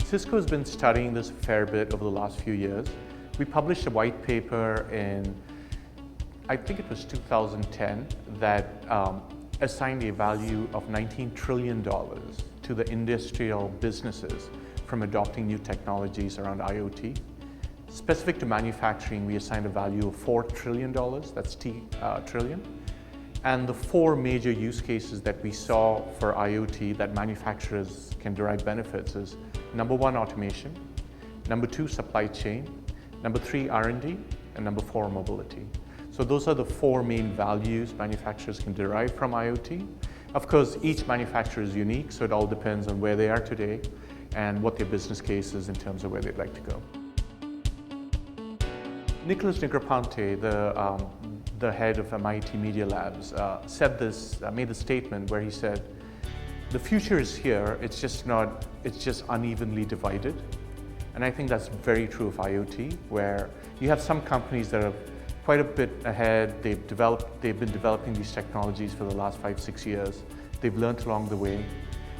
Cisco has been studying this a fair bit over the last few years. We published a white paper in, I think it was 2010, that assigned a value of $19 trillion to the industrial businesses from adopting new technologies around IoT. Specific to manufacturing, we assigned a value of $4 trillion, that's T trillion. And the four major use cases that we saw for IoT that manufacturers can derive benefits is number one, automation, number two, supply chain, number three, R&D, and number four, mobility. So those are the four main values manufacturers can derive from IoT. Of course, each manufacturer is unique, so it all depends on where they are today and what their business case is in terms of where they'd like to go. Nicholas Negroponte, the head of MIT Media Labs, made the statement where he said, the future is here, it's just unevenly divided. And I think that's very true of IoT, where you have some companies that are quite a bit ahead. They've been developing these technologies for the last 5-6 years. They've learned along the way.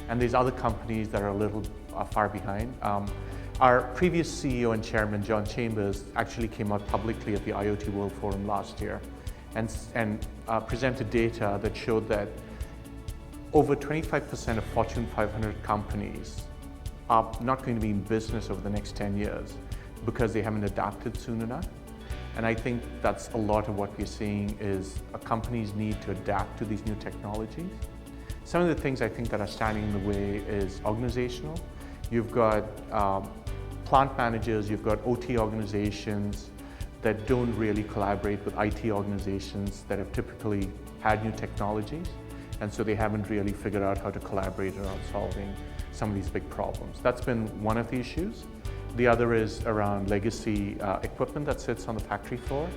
And there's other companies that are a little far behind. Our previous CEO and chairman, John Chambers, actually came out publicly at the IoT World Forum last year and presented data that showed that over 25% of Fortune 500 companies are not going to be in business over the next 10 years because they haven't adapted soon enough. And I think that's a lot of what we're seeing is companies need to adapt to these new technologies. Some of the things I think that are standing in the way is organizational. You've got plant managers, you've got OT organizations that don't really collaborate with IT organizations that have typically had new technologies. And so they haven't really figured out how to collaborate around solving some of these big problems. That's been one of the issues. The other is around legacy equipment that sits on the factory floor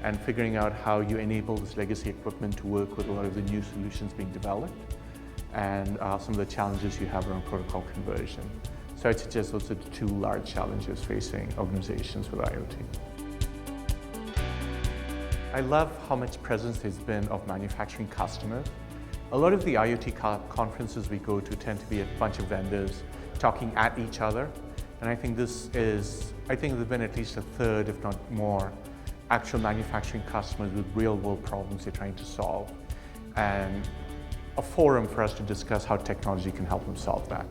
and figuring out how you enable this legacy equipment to work with a lot of the new solutions being developed and some of the challenges you have around protocol conversion. So I'd suggest those are the two large challenges facing organizations with IoT. I love how much presence there's been of manufacturing customers. A lot of the IoT conferences we go to tend to be a bunch of vendors talking at each other. And I think there's been at least a third, if not more, actual manufacturing customers with real-world problems they're trying to solve. And a forum for us to discuss how technology can help them solve that.